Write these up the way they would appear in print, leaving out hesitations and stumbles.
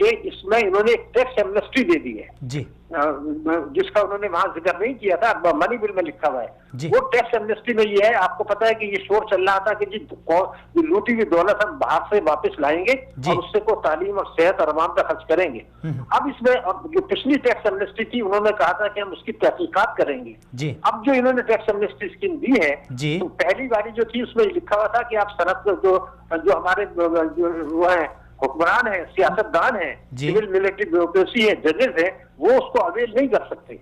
کہ اس میں انہوں نے ایک ٹیکس ایمنسٹی دے دی ہے جی، جس کا انہوں نے وہاں ذکر نہیں کیا تھا، منی بل میں لکھا ہوا ہے. وہ ٹیکس ایمنسٹی میں یہ ہے، آپ کو پتا ہے کہ یہ شور چل رہا تھا کہ جی لوٹی ہوئی دولت ہم باہر سے واپس لائیں گے اور اس سے کو تعلیم اور صحت اور عوام پہ خرچ کریں گے. اب اس میں جو پچھلی ٹیکس ایمنسٹی تھی انہوں نے کہا تھا کہ ہم اس کی تحقیقات کریں گے. اب جو انہوں نے ٹیکس ایمنسٹی اسکیم دی ہے تو پہلی باری جو تھی اس میں لکھا ہوا تھا کہ آپ صنعت جو ہمارے وہ ہیں حکمران ہیں، سیاست دان ہیں، سول ملٹری بیوروکریسی ہے، ججز ہیں، وہ اس کو اویل نہیں کر سکتے.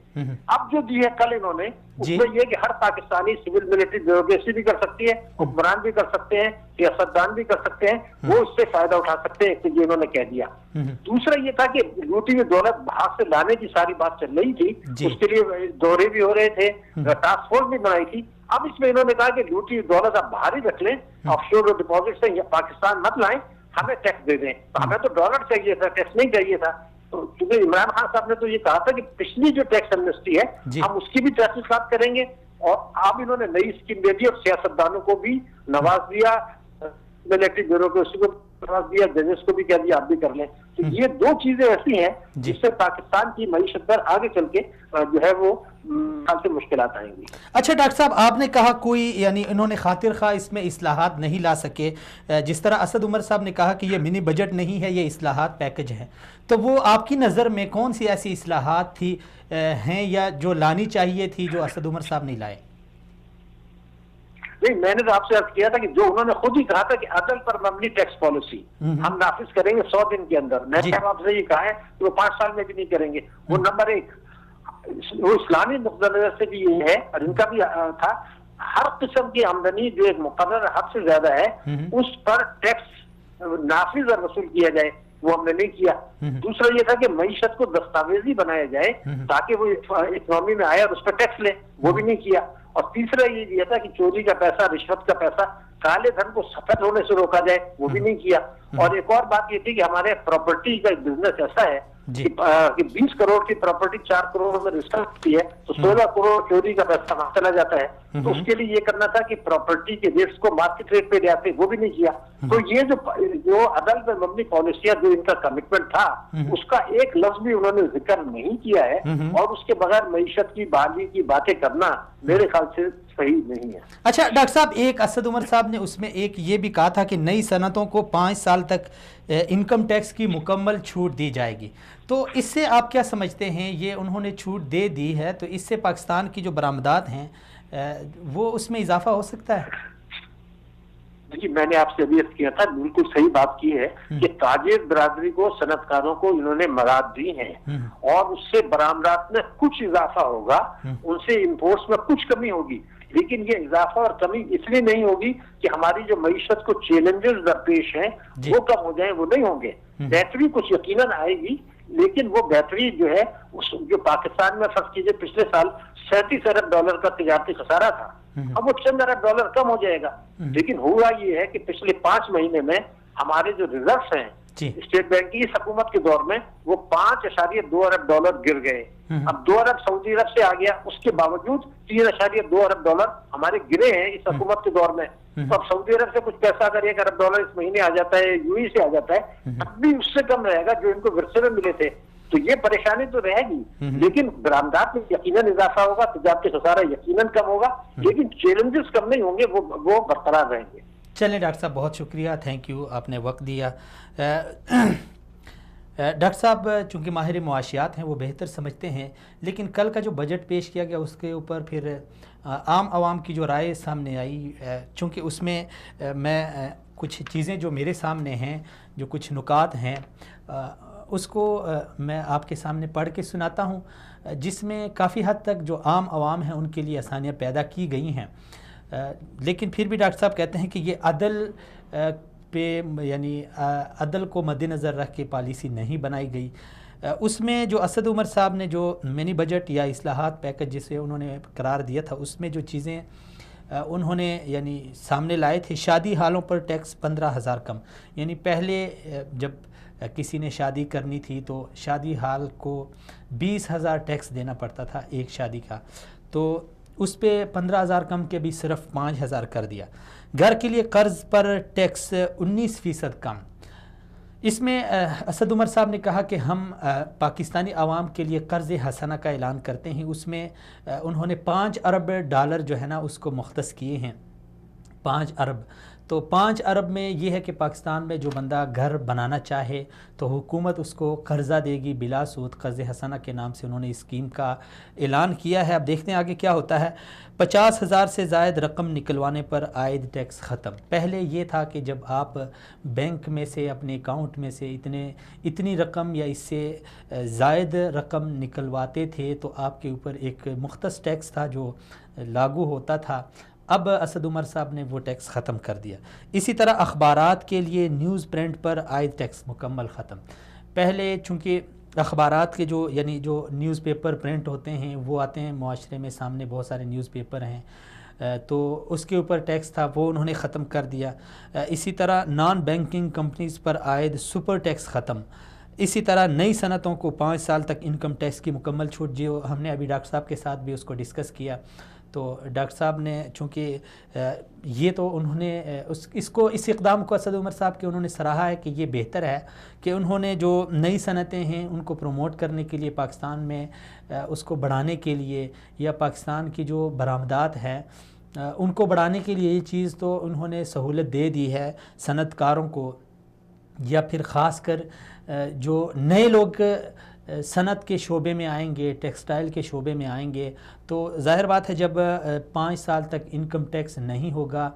اب جو دی ہے کل انہوں نے اس میں یہ کہ ہر پاکستانی سول ملٹری بیوروکریسی بھی کر سکتی ہے، حکمران بھی کر سکتے ہیں، سیاست دان بھی کر سکتے ہیں، وہ اس سے فائدہ اٹھا سکتے ہیں، کہ یہ انہوں نے کہہ دیا. دوسرا یہ تھا کہ لوٹی ہوئی دولت باہر سے لانے کی ساری بات چل رہی تھی، اس کے لیے دورے بھی ہو رہے تھے، ٹاسک فورس بھی بنائی تھی. اب اس میں انہوں نے کہا کہ لوٹی ہوئی دولت آپ باہر ہی رکھ لیں، آف شور ڈپازٹ سے پاکستان مت لائیں، ہمیں ٹیکس دے دیں. ہمیں تو ڈالر چاہیے تھا، ٹیکس نہیں چاہیے تھا. تو کیونکہ عمران خان صاحب نے تو یہ کہا تھا کہ پچھلی جو ٹیکس ایمنسٹی ہے ہم اس کی بھی تحقیقات کریں گے. اور اب انہوں نے نئی اسکیم دے دی اور سیاستدانوں کو بھی نواز دیا، ملٹری بیوروکریسی کو نواز دیا، ججز کو بھی کہہ دیا آپ بھی کر لیں. تو یہ دو چیزیں ایسی ہیں جس سے پاکستان کی معیشت پر آگے چل کے جو ہے وہ سے مشکلات آئیں گی. اچھا ڈاکٹر صاحب، آپ نے کہا کوئی یعنی انہوں نے خاطر خواہ اس میں اصلاحات نہیں لا سکے، جس طرح اسد عمر صاحب نے کہا کہ یہ منی بجٹ نہیں ہے، یہ اصلاحات پیکج ہے. تو وہ آپ کی نظر میں کون سی ایسی اصلاحات تھی ہیں یا جو لانی چاہیے تھی جو اسد عمر صاحب نہیں لائے؟ نہیں، میں نے تو آپ سے عرض کیا تھا کہ جو انہوں نے خود ہی کہا تھا کہ عدل پر مبنی ٹیکس پالیسی ہم نافذ کریں گے 100 دن کے اندر. میں نے آپ سے یہ کہا ہے کہ وہ 5 سال میں بھی نہیں کریں گے. وہ نمبر 1. وہ اسلامی نقطہ نظر سے بھی یہ ہے اور ان کا بھی تھا، ہر قسم کی آمدنی جو ایک مقرر حد سے زیادہ ہے اس پر ٹیکس نافذ اور وصول کیا جائے، وہ ہم نے نہیں کیا. دوسرا یہ تھا کہ معیشت کو دستاویزی بنایا جائے تاکہ وہ اکنامی میں آئے اور اس پر ٹیکس لے، وہ بھی نہیں کیا. اور تیسرا یہ دیا تھا کہ چوری کا پیسہ، رشوت کا پیسہ، کالے دھن کو سفید ہونے سے روکا جائے، وہ بھی نہیں کیا. اور ایک اور بات یہ تھی کہ ہمارے پراپرٹی کا ایک بزنس ایسا ہے کہ 20 کروڑ کی پراپرٹی 4 کروڑ میں رجسٹر ہوتی ہے تو 16 کروڑ چوری کا پیسہ وہاں چلا جاتا ہے. تو اس کے لیے یہ کرنا تھا کہ پراپرٹی کے ریٹس کو مارکیٹ ریٹ پہ لے آتے، وہ بھی نہیں کیا. تو یہ جو عدل پر مبنی پالیسیاں جو ان کا کمٹمنٹ تھا اس کا ایک لفظ بھی انہوں نے ذکر نہیں کیا ہے. اور اس کے بغیر معیشت کی بحالی کی باتیں کرنا میرے خیال سے صحیح نہیں ہے. اچھا ڈاکٹر صاحب، ایک اسد عمر صاحب نے اس میں ایک یہ بھی کہا تھا کہ نئی صنعتوں کو 5 سال تک انکم ٹیکس کی مکمل چھوٹ دی جائے گی. تو اس سے آپ کیا سمجھتے ہیں؟ یہ انہوں نے چھوٹ دے دی ہے تو اس سے پاکستان کی جو برآمدات ہیں وہ اس میں اضافہ ہو سکتا ہے؟ دیکھیے، میں نے آپ سے ابھی عرض کیا تھا، بالکل صحیح بات کی ہے کہ تاجر برادری کو، صنعت کاروں کو انہوں نے مراد دی ہیں اور اس سے برآمدات میں کچھ اضافہ ہوگا، ان سے امپورٹس میں کچھ کمی ہوگی. لیکن یہ اضافہ اور کمی اس لیے نہیں ہوگی کہ ہماری جو معیشت کو چیلنجز درپیش ہیں وہ کم ہو جائیں، وہ نہیں ہوں گے. بہتری کچھ یقیناً آئے گی، لیکن وہ بہتری جو ہے جو پاکستان میں فرض کیجئے پچھلے سال 37 ارب ڈالر کا تجارتی خسارہ تھا، اب وہ چند ارب ڈالر کم ہو جائے گا. لیکن ہوا یہ ہے کہ پچھلے 5 مہینے میں ہمارے جو ریزروز ہیں اسٹیٹ بینک کی اس حکومت کے دور میں وہ 5.2 ارب ڈالر گر گئے. اب 2 ارب سعودی عرب سے آ گیا، اس کے باوجود 3.2 ارب ڈالر ہمارے گرے ہیں اس حکومت کے دور میں. تو اب سعودی عرب سے کچھ پیسہ اگر 1 ارب ڈالر اس مہینے آ جاتا ہے، یو ای سے آ جاتا ہے، اب بھی اس سے کم رہے گا جو ان کو ورثے میں ملے تھے. تو یہ پریشانی تو رہے گی، لیکن برآمدات میں یقیناً اضافہ ہوگا، تجارتی خسارہ یقیناً کم ہوگا، لیکن چیلنجز کم نہیں ہوں گے، وہ برقرار رہیں گے. چلیں ڈاکٹر صاحب، بہت شکریہ، تھینک یو، آپ نے وقت دیا. ڈاکٹر صاحب چونکہ ماہر معاشیات ہیں، وہ بہتر سمجھتے ہیں، لیکن کل کا جو بجٹ پیش کیا گیا اس کے اوپر پھر عام عوام کی جو رائے سامنے آئی، چونکہ اس میں میں کچھ چیزیں جو میرے سامنے ہیں، جو کچھ نکات ہیں، اس کو میں آپ کے سامنے پڑھ کے سناتا ہوں، جس میں کافی حد تک جو عام عوام ہیں ان کے لیے آسانیاں پیدا کی گئی ہیں. لیکن پھر بھی ڈاکٹر صاحب کہتے ہیں کہ یہ عدل پہ یعنی عدل کو مد نظر رکھ کے پالیسی نہیں بنائی گئی. اس میں جو اسد عمر صاحب نے جو منی بجٹ یا اصلاحات پیکج جسے انہوں نے قرار دیا تھا، اس میں جو چیزیں انہوں نے یعنی سامنے لائے تھے، شادی ہالوں پر ٹیکس 15,000 کم. یعنی پہلے جب کسی نے شادی کرنی تھی تو شادی ہال کو 20,000 ٹیکس دینا پڑتا تھا ایک شادی کا، تو اس پہ 15,000 کم کے بھی صرف 5,000 کر دیا. گھر کے لیے قرض پر ٹیکس 19% کم. اس میں اسد عمر صاحب نے کہا کہ ہم پاکستانی عوام کے لیے قرض حسنہ کا اعلان کرتے ہیں. اس میں انہوں نے 5 ارب ڈالر جو ہے نا اس کو مختص کیے ہیں. 5 ارب. تو 5 ارب میں یہ ہے کہ پاکستان میں جو بندہ گھر بنانا چاہے تو حکومت اس کو قرضہ دے گی بلا سود. قرض حسنہ کے نام سے انہوں نے اسکیم کا اعلان کیا ہے. اب دیکھتے ہیں آگے کیا ہوتا ہے. 50,000 سے زائد رقم نکلوانے پر عائد ٹیکس ختم. پہلے یہ تھا کہ جب آپ بینک میں سے اپنے اکاؤنٹ میں سے اتنی رقم یا اس سے زائد رقم نکلواتے تھے تو آپ کے اوپر ایک مختص ٹیکس تھا جو لاگو ہوتا تھا. اب اسد عمر صاحب نے وہ ٹیکس ختم کر دیا. اسی طرح اخبارات کے لیے نیوز پرنٹ پر عائد ٹیکس مکمل ختم. پہلے چونکہ اخبارات کے جو یعنی جو نیوز پیپر پرنٹ ہوتے ہیں وہ آتے ہیں معاشرے میں سامنے, بہت سارے نیوز پیپر ہیں, تو اس کے اوپر ٹیکس تھا وہ انہوں نے ختم کر دیا. اسی طرح نان بینکنگ کمپنیز پر عائد سپر ٹیکس ختم. اسی طرح نئی صنعتوں کو 5 سال تک انکم ٹیکس کی مکمل چھوٹ, جو ہم نے ابھی ڈاکٹر صاحب کے ساتھ بھی اس کو ڈسکس کیا. تو ڈاکٹر صاحب نے چونکہ یہ تو انہوں نے اس اقدام کو اسد عمر صاحب کے انہوں نے سراہا ہے کہ یہ بہتر ہے کہ انہوں نے جو نئی صنعتیں ہیں ان کو پروموٹ کرنے کے لیے, پاکستان میں اس کو بڑھانے کے لیے, یا پاکستان کی جو برآمدات ہیں ان کو بڑھانے کے لیے یہ چیز تو انہوں نے سہولت دے دی ہے صنعت کاروں کو, یا پھر خاص کر جو نئے لوگ صنعت کے شعبے میں آئیں گے, ٹیکسٹائل کے شعبے میں آئیں گے. تو ظاہر بات ہے جب 5 سال تک انکم ٹیکس نہیں ہوگا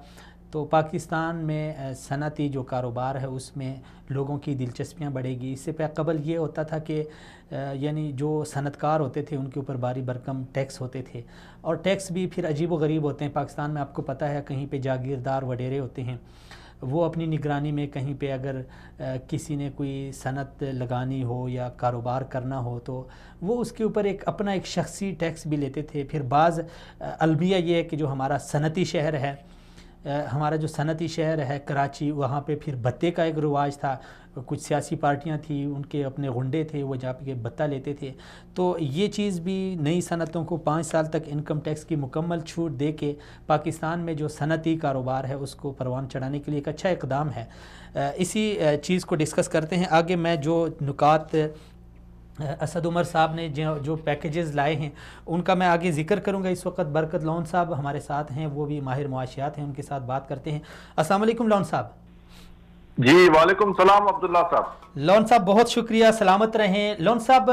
تو پاکستان میں صنعتی جو کاروبار ہے اس میں لوگوں کی دلچسپیاں بڑھے گی. اس سے قبل یہ ہوتا تھا کہ یعنی جو صنعت کار ہوتے تھے ان کے اوپر باری برکم ٹیکس ہوتے تھے, اور ٹیکس بھی پھر عجیب و غریب ہوتے ہیں. پاکستان میں آپ کو پتہ ہے کہیں پہ جاگیردار وڈیرے ہوتے ہیں, وہ اپنی نگرانی میں کہیں پہ اگر کسی نے کوئی صنعت لگانی ہو یا کاروبار کرنا ہو تو وہ اس کے اوپر اپنا ایک شخصی ٹیکس بھی لیتے تھے. پھر بعض المیہ یہ ہے کہ جو ہمارا صنعتی شہر ہے, ہمارا جو صنعتی شہر ہے کراچی, وہاں پہ پھر بتے کا ایک رواج تھا. کچھ سیاسی پارٹیاں تھیں, ان کے اپنے غنڈے تھے, وہ جا کے بتہ لیتے تھے. تو یہ چیز بھی نئی صنعتوں کو 5 سال تک انکم ٹیکس کی مکمل چھوٹ دے کے پاکستان میں جو صنعتی کاروبار ہے اس کو پروان چڑھانے کے لیے ایک اچھا اقدام ہے. اسی چیز کو ڈسکس کرتے ہیں آگے. میں جو نکات اسد عمر صاحب نے جو پیکیجز لائے ہیں ان کا میں آگے ذکر کروں گا. اس وقت برکت لون صاحب ہمارے ساتھ ہیں, وہ بھی ماہر معاشیات ہیں, ان کے ساتھ بات کرتے ہیں. السلام علیکم لون صاحب. جی وعلیکم السلام عبداللہ صاحب. لون صاحب بہت شکریہ, سلامت رہیں. لون صاحب,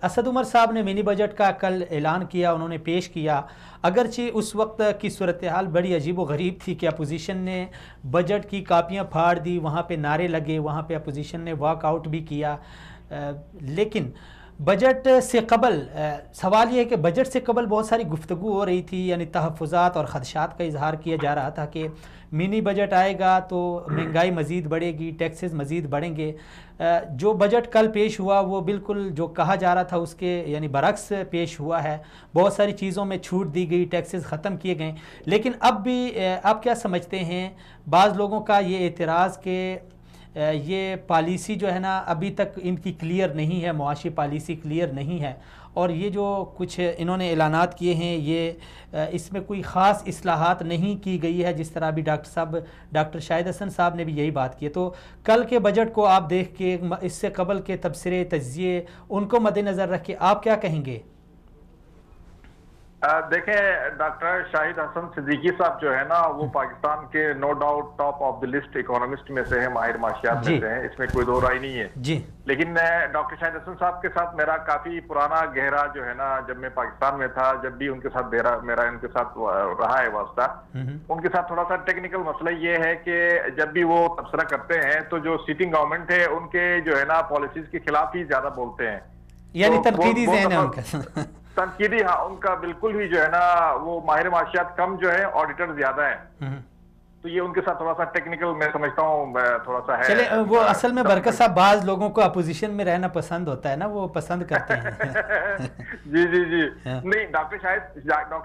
اسد عمر صاحب نے منی بجٹ کا کل اعلان کیا, انہوں نے پیش کیا. اگرچہ اس وقت کی صورتحال بڑی عجیب و غریب تھی کہ اپوزیشن نے بجٹ کی کاپیاں پھاڑ دی, وہاں پہ نعرے لگے, وہاں پہ اپوزیشن نے واک آؤٹ بھی کیا. لیکن بجٹ سے قبل سوال یہ ہے کہ بجٹ سے قبل بہت ساری گفتگو ہو رہی تھی, یعنی تحفظات اور خدشات کا اظہار کیا جا رہا تھا کہ منی بجٹ آئے گا تو مہنگائی مزید بڑھے گی, ٹیکسز مزید بڑھیں گے. جو بجٹ کل پیش ہوا وہ بالکل جو کہا جا رہا تھا اس کے یعنی برعکس پیش ہوا ہے. بہت ساری چیزوں میں چھوٹ دی گئی, ٹیکسز ختم کیے گئے. لیکن اب بھی آپ کیا سمجھتے ہیں, بعض لوگوں کا یہ اعتراض کہ یہ پالیسی جو ہے نا ابھی تک ان کی کلیئر نہیں ہے, معاشی پالیسی کلیئر نہیں ہے, اور یہ جو کچھ انہوں نے اعلانات کیے ہیں یہ اس میں کوئی خاص اصلاحات نہیں کی گئی ہے, جس طرح ابھی ڈاکٹر شاہد حسن صاحب نے بھی یہی بات کی ہے. تو کل کے بجٹ کو آپ دیکھ کے, اس سے قبل کے تبصرے تجزیے ان کو مد نظر رکھ کے آپ کیا کہیں گے؟ دیکھیں ڈاکٹر شاہد حسن صدیقی صاحب جو ہے نا وہ پاکستان کے no doubt top of the list economist میں سے ہیں, ماہر معاشیات میں سے ہیں, اس میں کوئی دو رائے نہیں ہے. جی. لیکن ڈاکٹر شاہد حسن صاحب کے ساتھ میرا کافی پرانا گہرا جو ہے نا, جب میں پاکستان میں تھا جب بھی ان کے ساتھ میرا ان کے ساتھ رہا ہے واسطہ, ان کے ساتھ تھوڑا سا ٹیکنیکل مسئلہ یہ ہے کہ جب بھی وہ تبصرہ کرتے ہیں تو جو سیٹنگ گورنمنٹ ہے ان کے جو ہے نا پالیسیز کے خلاف ہی زیادہ بولتے ہیں, یعنی تنقیدی ذہن ہے ان کا. تنقیدی, ہاں ان کا بالکل ہی جو ہے نا وہ ماہر معاشیات کم جو ہے, آڈیٹر زیادہ ہیں. تو یہ ان کے ساتھ تھوڑا سا ٹیکنیکل میں سمجھتا ہوں تھوڑا سا ہے. چلے وہ اصل میں برکت صاحب بعض لوگوں کو اپوزیشن میں رہنا پسند ہوتا ہے نا, وہ پسند کرتے ہیں. جی جی جی. نہیں, ڈاکٹر شاہد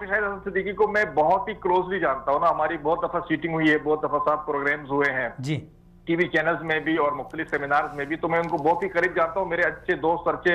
حسن صدیقی کو میں بہت ہی کلوزلی جانتا ہوں نا, ہماری بہت دفعہ سیٹنگ ہوئی ہے, بہت دفعہ ساتھ پروگرامز ہوئے ہیں جی ٹی وی چینلز میں بھی اور مختلف سیمینارز میں بھی, تو میں ان کو بہت ہی قریب جانتا ہوں. میرے اچھے دوست, اچھے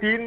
3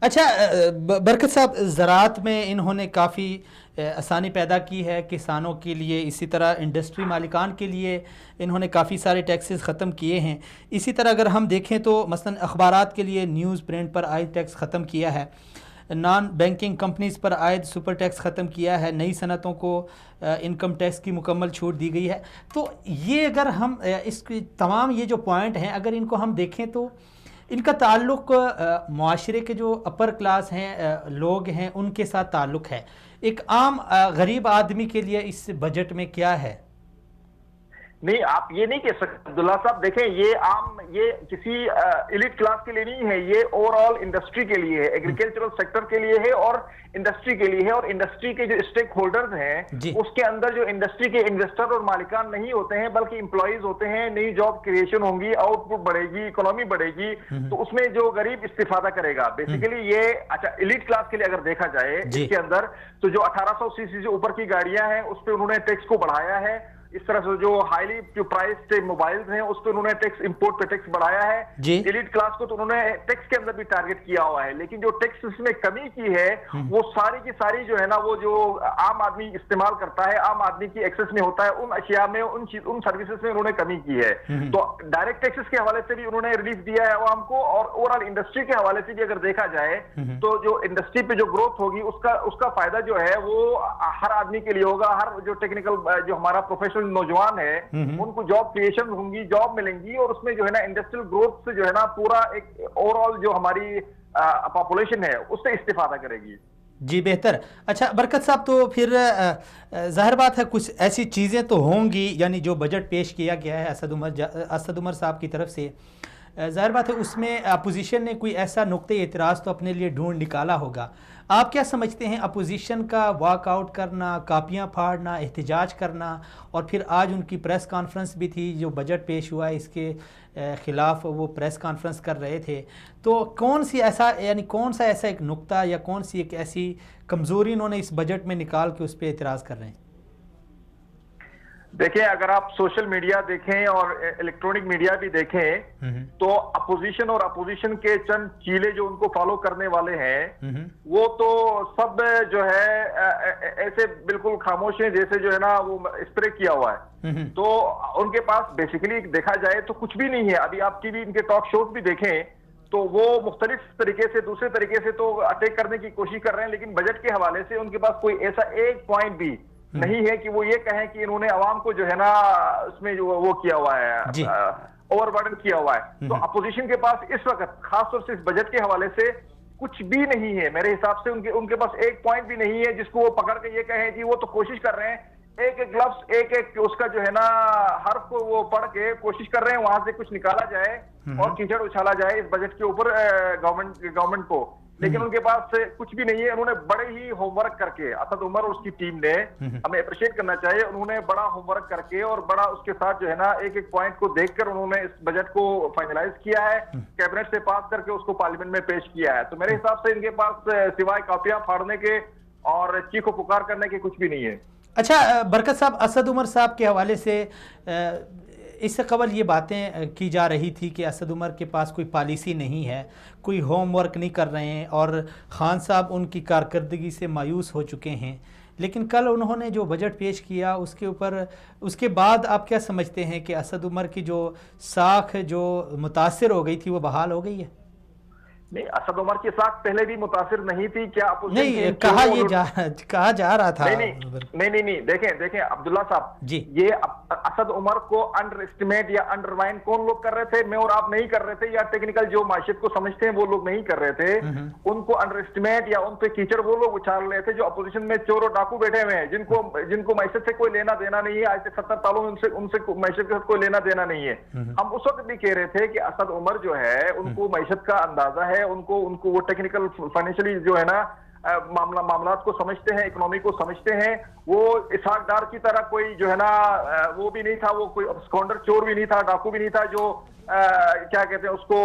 اچھا برکت صاحب، زراعت میں انہوں نے کافی آسانی پیدا کی ہے کسانوں کے لیے، اسی طرح انڈسٹری مالکان کے لیے انہوں نے کافی سارے ٹیکسز ختم کیے ہیں. اسی طرح اگر ہم دیکھیں تو مثلا اخبارات کے لیے نیوز پرنٹ پر عائد ٹیکس ختم کیا ہے، نان بینکنگ کمپنیز پر عائد سپر ٹیکس ختم کیا ہے، نئی صنعتوں کو انکم ٹیکس کی مکمل چھوٹ دی گئی ہے. تو یہ اگر ہم اس کی تمام یہ جو پوائنٹ ہیں اگر ان کو ہم دیکھیں تو ان کا تعلق معاشرے کے جو اپر کلاس ہیں لوگ ہیں ان کے ساتھ تعلق ہے. ایک عام غریب آدمی کے لیے اس بجٹ میں کیا ہے؟ نہیں، آپ یہ نہیں کہہ سکتے عبداللہ صاحب. دیکھیں یہ کسی ایلیٹ کلاس کے لیے نہیں ہے، یہ اوور آل انڈسٹری کے لیے ہے، ایگریکلچرل سیکٹر کے لیے ہے اور انڈسٹری کے لیے ہے. اور انڈسٹری کے جو اسٹیک ہولڈرز ہیں اس کے اندر جو انڈسٹری کے انویسٹر اور مالکان نہیں ہوتے ہیں بلکہ امپلائیز ہوتے ہیں. نئی جاب کریشن ہوں گی، آؤٹ پٹ بڑھے گی، اکنامی بڑھے گی، تو اس میں جو غریب استفادہ کرے گا. بیسیکلی یہ اچھا ایلیٹ کلاس کے لیے اگر دیکھا جائے اس کے اندر تو جو 1800 سی سی سے اوپر کی گاڑیاں ہیں اس پہ انہوں نے ٹیکس کو بڑھایا ہے. اس طرح سے جو ہائیلی جو پرائز موبائلز ہیں اس پہ انہوں نے ٹیکس امپورٹ پہ ٹیکس بڑھایا ہے. ایلیٹ کلاس کو تو انہوں نے ٹیکس کے اندر بھی ٹارگٹ کیا ہوا ہے. لیکن جو ٹیکس اس میں کمی کی ہے وہ ساری کی ساری جو ہے نا وہ جو عام آدمی استعمال کرتا ہے، عام آدمی کی ایکسس میں ہوتا ہے، ان اشیاء میں ان سروسز میں انہوں نے کمی کی ہے. تو ڈائریکٹ ٹیکسز کے حوالے سے بھی انہوں نے ریلیف دیا ہے عوام کو، اور اوور آل انڈسٹری کے حوالے سے بھی اگر دیکھا جائے تو جو انڈسٹری پہ جو گروتھ ہوگی اس کا فائدہ جو ہے وہ ہر آدمی کے لیے ہوگا. ہر جو ٹیکنیکل جو ہمارا پروفیشنل نوجوان ہے ان کو جاب کریشن ہوں گی، جاب ملیں گی، اور اس میں جو ہے نا انڈسٹریل گروتھ سے جو ہے نا پورا ایک اوور آل جو ہماری پاپولیشن ہے اس سے استفادہ کرے گی. جی بہتر. اچھا برکت صاحب، تو پھر ظاہر بات ہے کچھ ایسی چیزیں تو ہوں گی، یعنی جو بجٹ پیش کیا گیا ہے اسد عمر صاحب کی طرف سے، ظاہر بات ہے اس میں اپوزیشن نے کوئی ایسا نقطۂ اعتراض تو اپنے لیے ڈھونڈ نکالا ہوگا. آپ کیا سمجھتے ہیں اپوزیشن کا واک آؤٹ کرنا، کاپیاں پھاڑنا، احتجاج کرنا، اور پھر آج ان کی پریس کانفرنس بھی تھی جو بجٹ پیش ہوا ہے اس کے خلاف وہ پریس کانفرنس کر رہے تھے، تو کون سا ایسا ایک نقطہ یا کون سی ایک ایسی کمزوری انہوں نے اس بجٹ میں نکال کے اس پہ اعتراض کر رہے ہیں؟ دیکھیں اگر آپ سوشل میڈیا دیکھیں اور الیکٹرونک میڈیا بھی دیکھیں تو اپوزیشن اور اپوزیشن کے چند چیلے جو ان کو فالو کرنے والے ہیں وہ تو سب جو ہے ایسے بالکل خاموش ہیں جیسے جو ہے نا وہ اسپرے کیا ہوا ہے. تو ان کے پاس بیسیکلی دیکھا جائے تو کچھ بھی نہیں ہے. ابھی آپ ٹی وی ان کے ٹاک شوز بھی دیکھیں تو وہ مختلف طریقے سے دوسرے طریقے سے تو اٹیک کرنے کی کوشش کر رہے ہیں، لیکن بجٹ کے حوالے سے ان کے پاس کوئی ایسا ایک پوائنٹ بھی نہیں ہے کہ وہ یہ کہیں کہ انہوں نے عوام کو جو ہے نا اس میں جو وہ کیا ہوا ہے اوور برڈن کیا ہوا ہے. تو اپوزیشن کے پاس اس وقت خاص طور سے اس بجٹ کے حوالے سے کچھ بھی نہیں ہے. میرے حساب سے ان کے پاس ایک پوائنٹ بھی نہیں ہے جس کو وہ پکڑ کے یہ کہیں کہ وہ تو کوشش کر رہے ہیں ایک ایک لفظ ایک ایک اس کا جو ہے نا حرف کو وہ پڑھ کے کوشش کر رہے ہیں وہاں سے کچھ نکالا جائے اور کیچڑ اچھالا جائے اس بجٹ کے اوپر گورنمنٹ کو. لیکن ان کے پاس کچھ بھی نہیں ہے. انہوں نے بڑے ہی ہوم ورک کر کے، اسد عمر اور اس کی ٹیم نے، ہمیں اپریشیٹ کرنا چاہیے، انہوں نے بڑا ہوم ورک کر کے اور بڑا اس کے ساتھ جو ہے نا ایک ایک پوائنٹ کو دیکھ کر انہوں نے اس بجٹ کو فائنلائز کیا ہے، کیبنٹ سے پاس کر کے اس کو پارلیمنٹ میں پیش کیا ہے. تو میرے حساب سے ان کے پاس سوائے کاپیاں پھاڑنے کے اور چیخ و پکار کرنے کے کچھ بھی نہیں ہے. اچھا برکت صاحب، اسد عمر صاحب کے حوالے سے اس سے قبل یہ باتیں کی جا رہی تھی کہ اسد عمر کے پاس کوئی پالیسی نہیں ہے، کوئی ہوم ورک نہیں کر رہے ہیں، اور خان صاحب ان کی کارکردگی سے مایوس ہو چکے ہیں. لیکن کل انہوں نے جو بجٹ پیش کیا اس کے بعد آپ کیا سمجھتے ہیں کہ اسد عمر کی جو ساکھ جو متاثر ہو گئی تھی وہ بحال ہو گئی ہے؟ نہیں، اسد عمر کی ساکھ پہلے بھی متاثر نہیں تھی. کیا نہیں کہا جا رہا تھا. نہیں دیکھیں عبداللہ صاحب جی، یہ اسد عمر کو انڈر اسٹیمیٹ یا انڈر مائن کون لوگ کر رہے تھے؟ میں اور آپ نہیں کر رہے تھے، یا ٹیکنیکل جو معیشت کو سمجھتے ہیں وہ لوگ نہیں کر رہے تھے. ان کو انڈر اسٹیمیٹ یا ان پہ کیچڑ وہ لوگ اچھال رہے تھے جو اپوزیشن میں چور اور ڈاکو بیٹھے ہوئے ہیں، جن کو معیشت سے کوئی لینا دینا نہیں ہے. آج سے 70 سالوں میں ان سے معیشت کے ساتھ کوئی لینا دینا نہیں ہے. ہم اس وقت بھی کہہ رہے تھے کہ اسد عمر جو ہے ان کو معیشت کا اندازہ ہے، ان کو وہ ٹیکنیکل فائنینشلی جو ہے نا معاملات کو سمجھتے ہیں، اکنامی کو سمجھتے ہیں. وہ اسحاق ڈار کی طرح کوئی جو ہے نا وہ بھی نہیں تھا، وہ کوئی اسکانڈر چور بھی نہیں تھا، ڈاکو بھی نہیں تھا جو کیا کہتے ہیں اس کو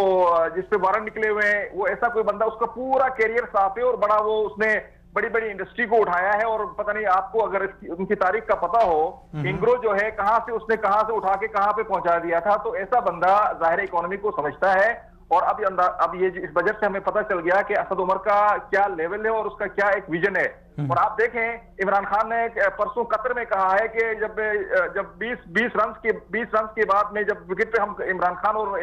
جس پہ وارنٹ نکلے ہوئے ہیں. وہ ایسا کوئی بندہ، اس کا پورا کیریئر صاف ہے اور بڑا وہ اس نے بڑی بڑی انڈسٹری کو اٹھایا ہے. اور پتہ نہیں آپ کو اگر ان کی تاریخ کا پتہ ہو، انگرو جو ہے اس نے کہاں سے اٹھا کے کہاں پہ پہنچا دیا تھا. تو ایسا بندہ ظاہر اکانومی کو سمجھتا ہے اور اب یہ اس بجٹ سے ہمیں پتہ چل گیا کہ اسد عمر کا کیا لیول ہے اور اس کا کیا ایک ویژن ہے. اور آپ دیکھیں عمران خان نے پرسوں قطر میں کہا ہے کہ جب 20 رنز کے بعد میں جب وکٹ پہ ہم عمران خان اور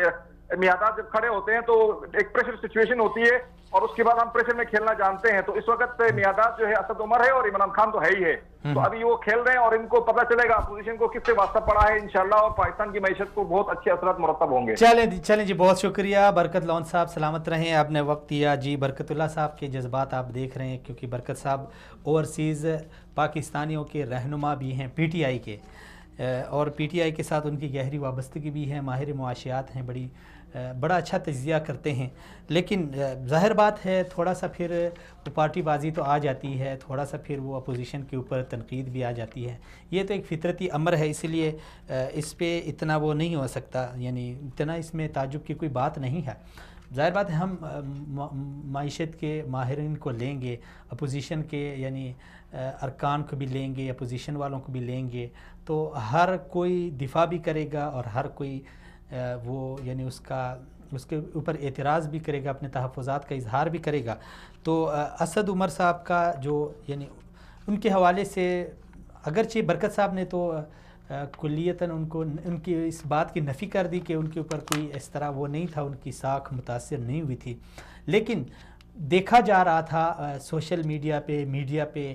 میاداد جب کھڑے ہوتے ہیں تو ایک پریشر سچویشن ہوتی ہے اور اس کے بعد ہم پریشر میں کھیلنا جانتے ہیں. تو اس وقت میاداد جو ہے اسد عمر ہے اور عمران خان تو ہے ہی ہے. تو ابھی وہ کھیل رہے ہیں اور ان کو پتہ چلے گا اپوزیشن کو کس سے واسطہ پڑا ہے انشاءاللہ, اور پاکستان کی معیشت کو بہت اچھے اثرات مرتب ہوں گے. چلیں جی, بہت شکریہ برکت لون صاحب, سلامت رہیں, آپ نے وقت دیا. جی برکت اللہ صاحب کے جذبات آپ دیکھ رہے ہیں, کیونکہ برکت صاحب اوورسیز پاکستانیوں کے رہنما بھی ہیں پی ٹی آئی کے, اور پی ٹی آئی کے ساتھ ان کی گہری وابستگی بھی ہے, ماہر معاشیات ہیں, بڑا اچھا تجزیہ کرتے ہیں. لیکن ظاہر بات ہے تھوڑا سا پھر پارٹی بازی تو آ جاتی ہے, تھوڑا سا پھر وہ اپوزیشن کے اوپر تنقید بھی آ جاتی ہے. یہ تو ایک فطرتی امر ہے, اس لیے اس پہ اتنا وہ نہیں ہو سکتا, یعنی اتنا اس میں تعجب کی کوئی بات نہیں ہے. ظاہر بات ہے ہم معیشت کے ماہرین کو لیں گے, اپوزیشن کے یعنی ارکان کو بھی لیں گے, اپوزیشن والوں کو بھی لیں گے, تو ہر کوئی دفاع بھی کرے گا اور ہر کوئی وہ یعنی اس کے اوپر اعتراض بھی کرے گا, اپنے تحفظات کا اظہار بھی کرے گا. تو اسد عمر صاحب کا جو یعنی ان کے حوالے سے اگرچہ برکت صاحب نے تو کلیتاً ان کی اس بات کی نفی کر دی کہ ان کے اوپر کوئی اس طرح وہ نہیں تھا, ان کی ساکھ متاثر نہیں ہوئی تھی, لیکن دیکھا جا رہا تھا سوشل میڈیا پہ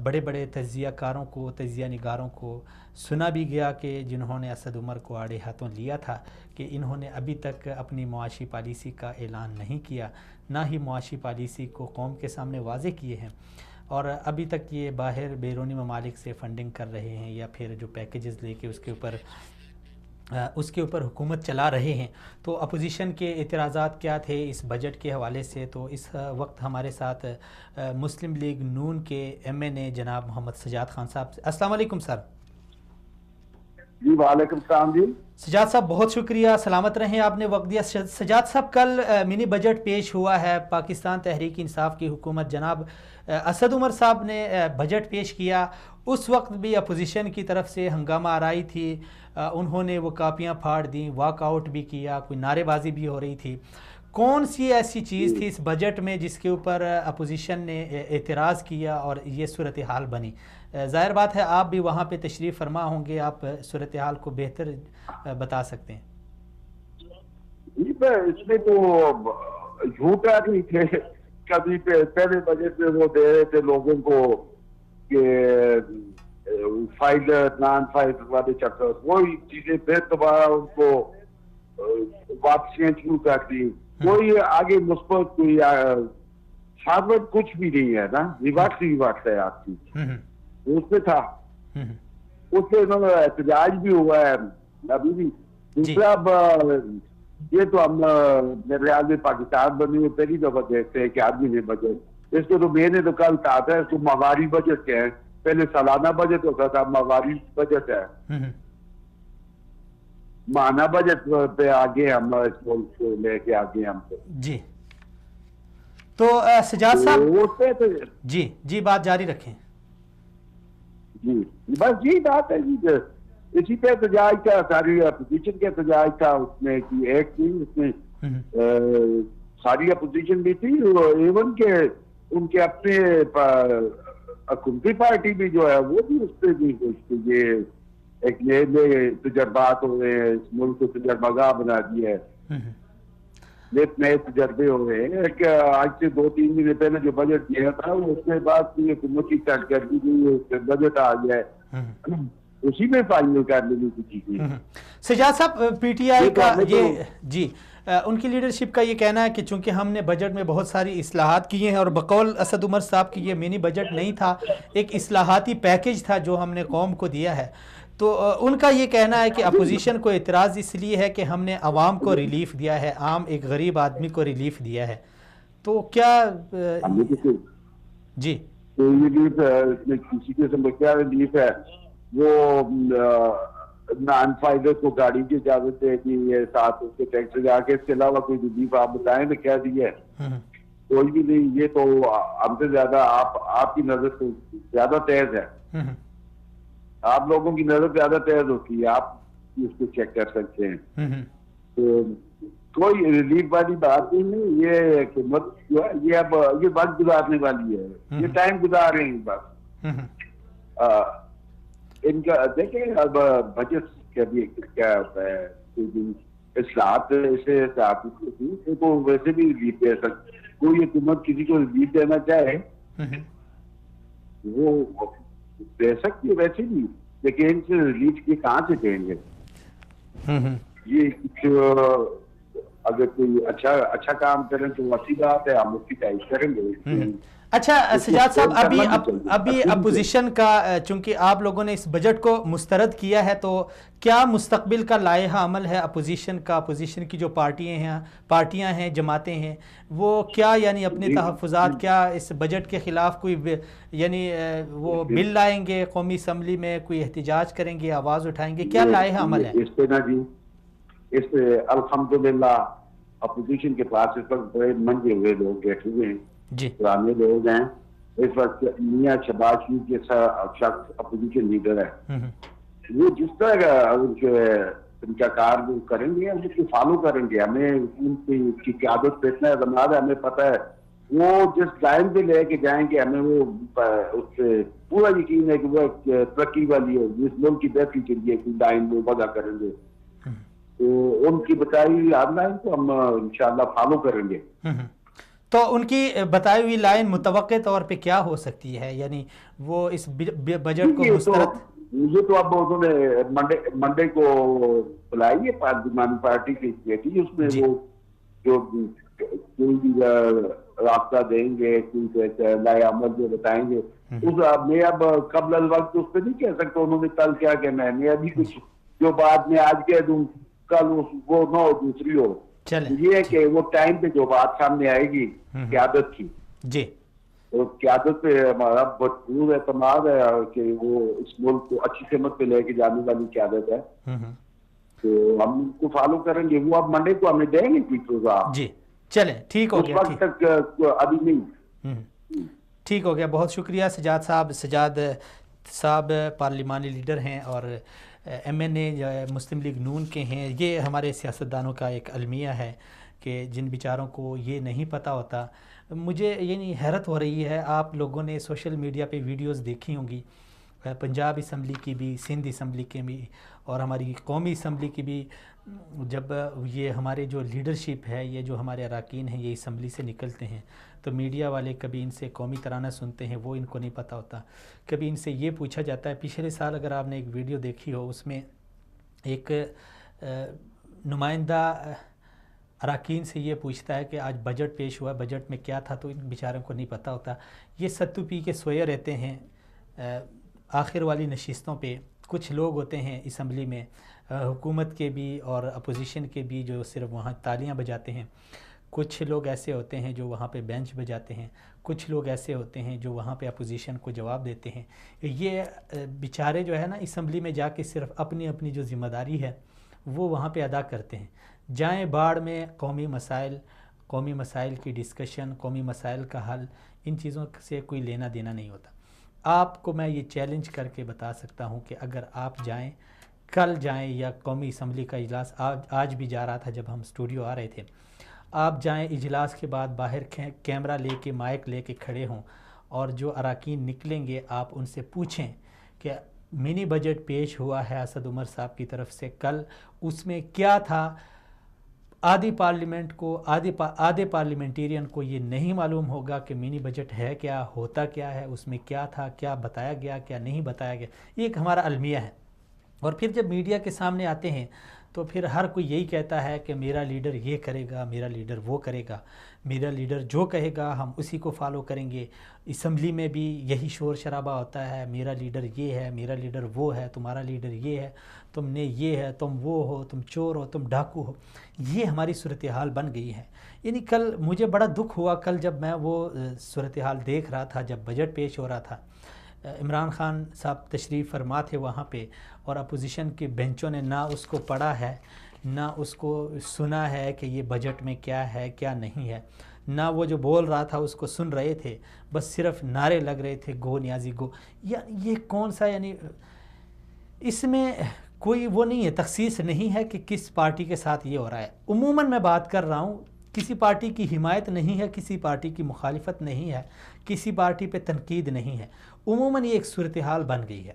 بڑے بڑے تجزیہ کاروں کو, تجزیہ نگاروں کو سنا بھی گیا کہ جنہوں نے اسد عمر کو آڑے ہاتھوں لیا تھا کہ انہوں نے ابھی تک اپنی معاشی پالیسی کا اعلان نہیں کیا, نہ ہی معاشی پالیسی کو قوم کے سامنے واضح کیے ہیں, اور ابھی تک یہ باہر بیرونی ممالک سے فنڈنگ کر رہے ہیں یا پھر جو پیکیجز لے کے اس کے اوپر حکومت چلا رہے ہیں. تو اپوزیشن کے اعتراضات کیا تھے اس بجٹ کے حوالے سے؟ تو اس وقت ہمارے ساتھ مسلم لیگ نون کے ایم این اے جناب محمد سجاد خان صاحب. السلام علیکم سر. جی وعلیکم السلام. جی سجاد صاحب بہت شکریہ, سلامت رہیں, آپ نے وقت دیا. سجاد صاحب کل منی بجٹ پیش ہوا ہے, پاکستان تحریک انصاف کی حکومت جناب اسد عمر صاحب نے بجٹ پیش کیا. اس وقت بھی اپوزیشن کی طرف سے ہنگامہ آرائی تھی, انہوں نے وہ کاپیاں پھاڑ دیں, واک آؤٹ بھی کیا, کوئی نعرے بازی بھی ہو رہی تھی. کون سی ایسی چیز تھی اس بجٹ میں جس کے اوپر اپوزیشن نے اعتراض کیا اور یہ صورتحال بنی؟ ظاہر بات ہے آپ بھی وہاں پہ تشریف فرما ہوں گے, آپ صورتحال کو بہتر بتا سکتے ہیں. اس میں تو جھوٹ نہیں تھے, کبھی پہلے بجٹ میں وہ دے رہے تھے لوگوں کو کہ فائل نان فائل والے چکر, وہی چیزیں پھر دوبارہ ان کو واپسیاں شروع کر دی. کوئی آگے مثبت کوئی فارورڈ کچھ بھی نہیں ہے نا, ریورس ہے آپ کی. اس میں تھا, اس سے انہوں نے احتجاج بھی ہوا ہے ابھی بھی. دوسرا یہ تو ہم میرے خیال میں پاکستان بنی ہوئی پہلی دفعہ دیکھتے ہیں کہ آدمی نے بجٹ, اس کو تو میں نے تو کل کہا تھا اس کو ماہواری بجٹ کیا ہے. پہلے سالانہ بجٹ ہوتا تھا, ماہواری بجٹ ہے. ماہانہ بجٹ پہ آگے ہم اس ملک کو لے کے آگے ہم کو. جی تو سجاد صاحب جی بات جاری رکھیں. جی بس یہی بات ہے جی, اسی پہ احتجاج تھا, ساری اپوزیشن کے احتجاج تھا. اس میں ایک تھی, اس میں ساری اپوزیشن بھی تھی, ایون کہ ان کے اپنے حکومتی پارٹی بھی جو ہے وہ بھی اس پہ بھی کچھ یہ ایک نئے تجربات ہو رہے ہیں, اس ملک کو تجربہ گاہ بنا دیا ہے, نئے تجربے ہو رہے ہیں. کہ آج سے 2-3 مہینے پہلے جو بجٹ دیا تھا اس کے بعد حکومتی سرگرمی کی بجٹ آ گیا ہے, اسی میں فائنل کر لینی کی چیزیں. سجاد صاحب پی ٹی آئی کا یہ ان کی لیڈرشپ کا یہ کہنا ہے کہ چونکہ ہم نے بجٹ میں بہت ساری اصلاحات کی ہیں, اور بقول اسد عمر صاحب کی یہ منی بجٹ نہیں تھا, ایک اصلاحاتی پیکج تھا جو ہم نے قوم کو دیا ہے. تو ان کا یہ کہنا ہے کہ اپوزیشن کو اعتراض اس لیے ہے کہ ہم نے عوام کو ریلیف دیا ہے, عام ایک غریب آدمی کو ریلیف دیا ہے. تو کیا جی ریلیف کسی قسم کا کیا ریلیف ہے؟ وہ نان فائدر کو گاڑی کی اجازت دے دی ہے, ساتھ اس کے ٹیکس لگا کے, اس کے علاوہ کوئی ریلیف آپ بتائیں تو کیا دی ہے؟ کوئی بھی نہیں. یہ تو ہم سے زیادہ آپ کی نظر سے زیادہ تیز ہے, آپ لوگوں کی نظر زیادہ تیز ہوتی ہے, آپ اس کو چیک کر سکتے ہیں. تو کوئی ریلیف والی بات نہیں ہے. یہ حکومت جو ہے یہ اب یہ وقت گزارنے والی ہے, یہ ٹائم گزار رہے ہیں بس. ان کا دیکھیں اب بجٹ کا بھی کیا ہوتا ہے, اصلاحات سے کو ویسے بھی ریلیف دے سکتے. کوئی حکومت کسی کو ریلیف دینا چاہے وہ دے سکتی ہے ویسے بھی, لیکن ان سے ریلیف کے کہاں سے دیں گے؟ یہ کچھ اگر کوئی اچھا کام کریں تو اچھی بات ہے, ہم اس کی تعریف کریں گے. اچھا سجاد صاحب, ابھی اپوزیشن کا چونکہ آپ لوگوں نے اس بجٹ کو مسترد کیا ہے, تو کیا مستقبل کا لائحہ عمل ہے اپوزیشن کا؟ اپوزیشن کی جو پارٹیاں ہیں, جماعتیں ہیں, وہ کیا یعنی اپنے تحفظات, کیا اس بجٹ کے خلاف کوئی یعنی وہ بل لائیں گے قومی اسمبلی میں, کوئی احتجاج کریں گے, آواز اٹھائیں گے, کیا لائحہ عمل ہے اس پہ؟ نا جی, اس پہ الحمدللہ اپوزیشن کے پاس اس وقت بڑے منجے ہوئے لوگ بیٹھے ہوئے ہیں جی, پرانے لوگ ہیں. اس وقت میاں شہباز شریف کے شخص اپوزیشن لیڈر ہے, وہ جس طرح ان کا کار وہ کریں گے ہم اس کو فالو کریں گے. ہمیں ان کی قیادت پہ اتنا اعتماد ہے, ہمیں پتہ ہے وہ جس لائن پہ لے کے جائیں گے ہمیں وہ اس سے پورا یقین ہے کہ وہ ترقی والی ہے, جس ملک کی بہتری کے لیے کوئی لائن وہ وضع کریں گے. تو ان کی بتائی ہوئی ہر لائن کو ہم انشاءاللہ فالو کریں گے. تو ان کی بتائی ہوئی لائن متوقع طور پہ کیا ہو سکتی ہے, یعنی وہ اس بجٹ کو مسترد؟ یہ تو اب انہوں نے منڈے کو بلائی ہے پارلیمانی پارٹی کی کمیٹی, اس میں وہ جو کوئی بھی رابطہ دیں گے, کوئی لائے عمل جو بتائیں گے, اس میں اب قبل الوقت اس پہ نہیں کہہ سکتا انہوں نے کل کیا کہنا ہے. میں ابھی کچھ جو بعد میں آج کہہ دوں کل وہ نہ ہو دوسری ہو. یہ ہے کہ وہ ٹائم پہ جو بات سامنے آئے گی قیادت کی, جی, اور قیادت پہ ہمارا بھرپور اعتماد ہے کہ وہ اس ملک کو اچھی سمت پہ لے کے جانے والی قیادت ہے. تو ہم ان کو فالو کریں گے. وہ اب منڈے کو ہمیں دیں گے کوئی پروگرام. جی چلیں, ٹھیک ہو گیا, اس وقت تک ابھی نہیں. ٹھیک ہو گیا, بہت شکریہ سجاد صاحب. سجاد صاحب پارلیمانی لیڈر ہیں اور ایم این اے مسلم لیگ نون کے ہیں. یہ ہمارے سیاستدانوں کا ایک المیہ ہے کہ جن بیچاروں کو یہ نہیں پتہ ہوتا. مجھے یعنی حیرت ہو رہی ہے, آپ لوگوں نے سوشل میڈیا پہ ویڈیوز دیکھی ہوں گی, پنجاب اسمبلی کی بھی, سندھ اسمبلی کی بھی, اور ہماری قومی اسمبلی کی بھی. جب یہ ہمارے جو لیڈرشپ ہے, یہ جو ہمارے اراکین ہیں, یہ اسمبلی سے نکلتے ہیں تو میڈیا والے کبھی ان سے قومی ترانہ سنتے ہیں, وہ ان کو نہیں پتہ ہوتا. کبھی ان سے یہ پوچھا جاتا ہے, پچھلے سال اگر آپ نے ایک ویڈیو دیکھی ہو, اس میں ایک نمائندہ اراکین سے یہ پوچھتا ہے کہ آج بجٹ پیش ہوا, بجٹ میں کیا تھا, تو ان بیچاروں کو نہیں پتہ ہوتا. یہ ستو پی کے سوئے رہتے ہیں آخر والی نشستوں پہ. کچھ لوگ ہوتے ہیں اسمبلی میں, حکومت کے بھی اور اپوزیشن کے بھی, جو صرف وہاں تالیاں بجاتے ہیں. کچھ لوگ ایسے ہوتے ہیں جو وہاں پہ بینچ بجاتے ہیں. کچھ لوگ ایسے ہوتے ہیں جو وہاں پہ اپوزیشن کو جواب دیتے ہیں. یہ بیچارے جو ہے نا اسمبلی میں جا کے صرف اپنی اپنی جو ذمہ داری ہے وہ وہاں پہ ادا کرتے ہیں. جائیں باڑ میں قومی مسائل کی ڈسکشن, قومی مسائل کا حل, ان چیزوں سے کوئی لینا دینا نہیں ہوتا. آپ کو میں یہ چیلنج کر کے بتا سکتا ہوں کہ اگر آپ جائیں, کل جائیں, یا قومی اسمبلی کا اجلاس آج بھی جا رہا تھا جب ہم اسٹوڈیو آ رہے تھے, آپ جائیں اجلاس کے بعد باہر کیمرہ لے کے, مائک لے کے کھڑے ہوں, اور جو اراکین نکلیں گے آپ ان سے پوچھیں کہ منی بجٹ پیش ہوا ہے اسد عمر صاحب کی طرف سے کل, اس میں کیا تھا. آدھی پارلیمنٹ کو, آدھے پارلیمنٹیرین کو یہ نہیں معلوم ہوگا کہ منی بجٹ ہے کیا, ہوتا کیا ہے, اس میں کیا تھا, کیا بتایا گیا, کیا نہیں بتایا گیا. یہ ایک ہمارا المیہ ہے. اور پھر جب میڈیا کے سامنے آتے ہیں تو پھر ہر کوئی یہی کہتا ہے کہ میرا لیڈر یہ کرے گا, میرا لیڈر وہ کرے گا, میرا لیڈر جو کہے گا ہم اسی کو فالو کریں گے. اسمبلی میں بھی یہی شور شرابہ ہوتا ہے, میرا لیڈر یہ ہے, میرا لیڈر وہ ہے, تمہارا لیڈر یہ ہے, تم نے یہ ہے, تم وہ ہو, تم چور ہو, تم ڈاکو ہو. یہ ہماری صورتحال بن گئی ہے. یعنی کل مجھے بڑا دکھ ہوا, کل جب میں وہ صورتحال دیکھ رہا تھا, جب بجٹ پیش ہو رہا تھا, عمران خان صاحب تشریف فرما تھے وہاں پہ, اور اپوزیشن کے بینچوں نے نہ اس کو پڑھا ہے, نہ اس کو سنا ہے کہ یہ بجٹ میں کیا ہے کیا نہیں ہے, نہ وہ جو بول رہا تھا اس کو سن رہے تھے, بس صرف نعرے لگ رہے تھے, گو نیازی گو. یہ کون سا, یعنی اس میں کوئی وہ نہیں ہے، تخصیص نہیں ہے کہ کس پارٹی کے ساتھ یہ ہو رہا ہے. عموماً میں بات کر رہا ہوں، کسی پارٹی کی حمایت نہیں ہے، کسی پارٹی کی مخالفت نہیں ہے، کسی پارٹی پہ تنقید نہیں ہے. عموماً یہ ایک صورتحال بن گئی ہے.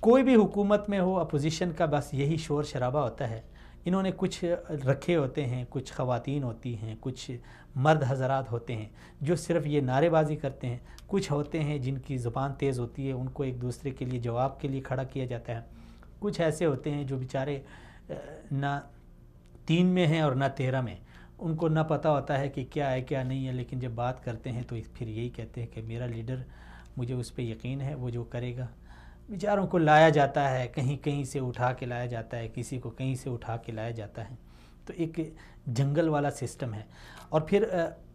کوئی بھی حکومت میں ہو، اپوزیشن کا بس یہی شور شرابہ ہوتا ہے. انہوں نے کچھ رکھے ہوتے ہیں، کچھ خواتین ہوتی ہیں، کچھ مرد حضرات ہوتے ہیں جو صرف یہ نعرے بازی کرتے ہیں. کچھ ہوتے ہیں جن کی زبان تیز ہوتی ہے، ان کو ایک دوسرے کے لیے جواب کے لیے کھڑا کیا جاتا ہے. کچھ ایسے ہوتے ہیں جو بیچارے نہ 3 میں ہیں اور نہ 13 میں، ان کو نہ پتہ ہوتا ہے کہ کیا ہے کیا نہیں ہے، لیکن جب بات کرتے ہیں تو پھر یہی کہتے ہیں کہ میرا لیڈر، مجھے اس پہ یقین ہے، وہ جو کرے گا. بیچاروں کو لایا جاتا ہے، کہیں کہیں سے اٹھا کے لایا جاتا ہے، کسی کو کہیں سے اٹھا کے لایا جاتا ہے. تو ایک جنگل والا سسٹم ہے. اور پھر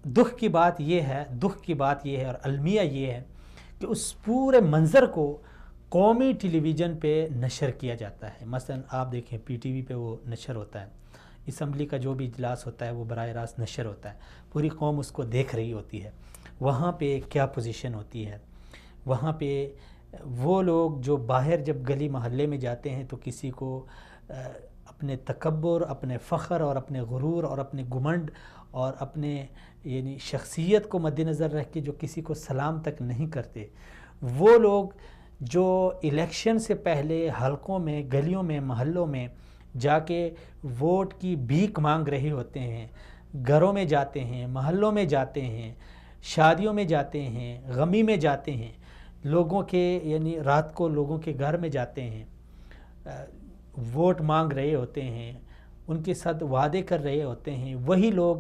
دکھ کی بات یہ ہے اور المیہ یہ ہے کہ اس پورے منظر کو قومی ٹیلی ویژن پہ نشر کیا جاتا ہے. مثلا آپ دیکھیں پی ٹی وی پہ وہ نشر ہوتا ہے، اسمبلی کا جو بھی اجلاس ہوتا ہے وہ براہ راست نشر ہوتا ہے، پوری قوم اس کو دیکھ رہی ہوتی ہے. وہاں پہ کیا پوزیشن ہوتی ہے، وہاں پہ وہ لوگ جو باہر جب گلی محلے میں جاتے ہیں تو کسی کو اپنے تکبر، اپنے فخر اور اپنے غرور اور اپنے گمنڈ اور اپنے یعنی شخصیت کو مد نظر رکھ کے جو کسی کو سلام تک نہیں کرتے، وہ لوگ جو الیکشن سے پہلے حلقوں میں، گلیوں میں، محلوں میں جا کے ووٹ کی بھیک مانگ رہے ہوتے ہیں، گھروں میں جاتے ہیں، محلوں میں جاتے ہیں، شادیوں میں جاتے ہیں، غمی میں جاتے ہیں، لوگوں کے یعنی رات کو لوگوں کے گھر میں جاتے ہیں، ووٹ مانگ رہے ہوتے ہیں، ان کے ساتھ وعدے کر رہے ہوتے ہیں، وہی لوگ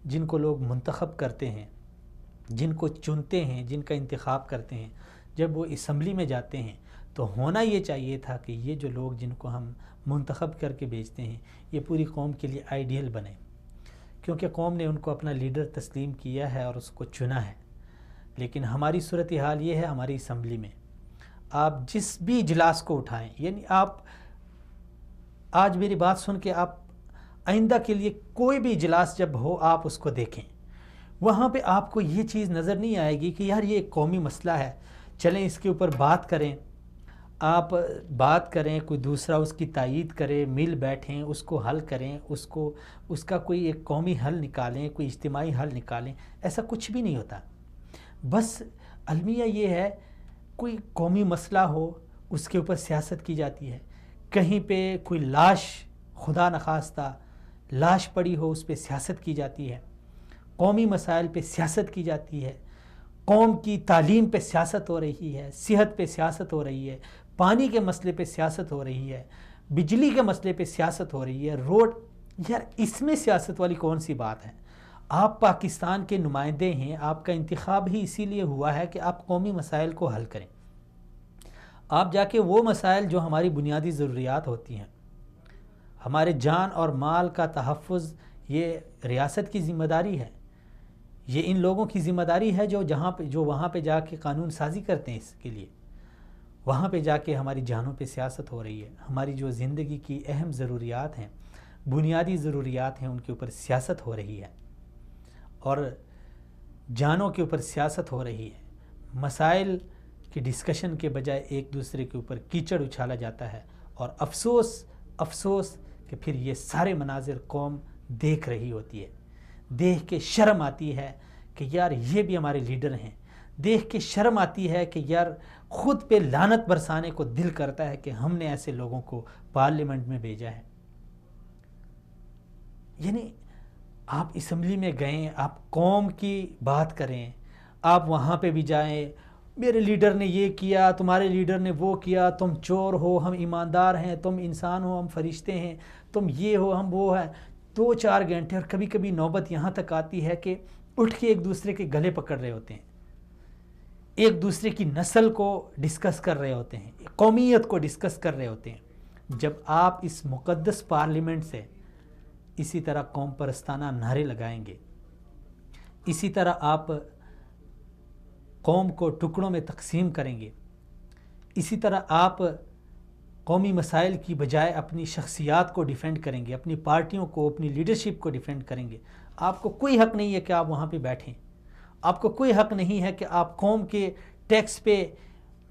جن کو لوگ منتخب کرتے ہیں، جن کو چنتے ہیں، جن کا انتخاب کرتے ہیں، جب وہ اسمبلی میں جاتے ہیں تو ہونا یہ چاہیے تھا کہ یہ جو لوگ جن کو ہم منتخب کر کے بھیجتے ہیں یہ پوری قوم کے لیے آئیڈیل بنے، کیونکہ قوم نے ان کو اپنا لیڈر تسلیم کیا ہے اور اس کو چنا ہے. لیکن ہماری صورتحال یہ ہے، ہماری اسمبلی میں آپ جس بھی اجلاس کو اٹھائیں، یعنی آپ آج میری بات سن کے آپ آئندہ کے لیے کوئی بھی اجلاس جب ہو آپ اس کو دیکھیں، وہاں پہ آپ کو یہ چیز نظر نہیں آئے گی کہ یار یہ ایک قومی مسئلہ ہے، چلیں اس کے اوپر بات کریں. آپ بات کریں، کوئی دوسرا اس کی تائید کرے، مل بیٹھیں، اس کو حل کریں، اس کا کوئی ایک قومی حل نکالیں، کوئی اجتماعی حل نکالیں. ایسا کچھ بھی نہیں ہوتا. بس المیہ یہ ہے کوئی قومی مسئلہ ہو اس کے اوپر سیاست کی جاتی ہے. کہیں پہ کوئی لاش، خدا نخواستہ لاش پڑی ہو، اس پہ سیاست کی جاتی ہے. قومی مسائل پہ سیاست کی جاتی ہے. قوم کی تعلیم پہ سیاست ہو رہی ہے، صحت پہ سیاست ہو رہی ہے، پانی کے مسئلے پہ سیاست ہو رہی ہے، بجلی کے مسئلے پہ سیاست ہو رہی ہے، روڈ. یار اس میں سیاست والی کون سی بات ہے؟ آپ پاکستان کے نمائندے ہیں، آپ کا انتخاب ہی اسی لیے ہوا ہے کہ آپ قومی مسائل کو حل کریں. آپ جا کے وہ مسائل جو ہماری بنیادی ضروریات ہوتی ہیں، ہمارے جان اور مال کا تحفظ، یہ ریاست کی ذمہ داری ہے، یہ ان لوگوں کی ذمہ داری ہے جو وہاں پہ جا کے قانون سازی کرتے ہیں. اس کے لیے وہاں پہ جا کے ہماری جانوں پہ سیاست ہو رہی ہے، ہماری جو زندگی کی اہم ضروریات ہیں، بنیادی ضروریات ہیں، ان کے اوپر سیاست ہو رہی ہے اور جانوں کے اوپر سیاست ہو رہی ہے. مسائل کی ڈسکشن کے بجائے ایک دوسرے کے اوپر کیچڑ اچھالا جاتا ہے. اور افسوس کہ پھر یہ سارے مناظر قوم دیکھ رہی ہوتی ہے. دیکھ کے شرم آتی ہے کہ یار یہ بھی ہمارے لیڈر ہیں. دیکھ کے شرم آتی ہے کہ یار خود پہ لعنت برسانے کو دل کرتا ہے کہ ہم نے ایسے لوگوں کو پارلیمنٹ میں بھیجا ہے. یعنی آپ اسمبلی میں گئیں، آپ قوم کی بات کریں، آپ وہاں پہ بھی جائیں، میرے لیڈر نے یہ کیا، تمہارے لیڈر نے وہ کیا، تم چور ہو، ہم ایماندار ہیں، تم انسان ہو، ہم فرشتے ہیں، تم یہ ہو، ہم وہ ہیں. 2-4 گھنٹے اور کبھی کبھی نوبت یہاں تک آتی ہے کہ اٹھ کے ایک دوسرے کے گلے پکڑ رہے ہوتے ہیں، ایک دوسرے کی نسل کو ڈسکس کر رہے ہوتے ہیں، قومیت کو ڈسکس کر رہے ہوتے ہیں. جب آپ اس مقدس پارلیمنٹ سے اسی طرح قوم پرستانہ نعرے لگائیں گے، اسی طرح آپ قوم کو ٹکڑوں میں تقسیم کریں گے، اسی طرح آپ قومی مسائل کی بجائے اپنی شخصیات کو ڈیفینڈ کریں گے، اپنی پارٹیوں کو، اپنی لیڈرشپ کو ڈیفینڈ کریں گے، آپ کو کوئی حق نہیں ہے کہ آپ وہاں پہ بیٹھیں. آپ کو کوئی حق نہیں ہے کہ آپ قوم کے ٹیکس پہ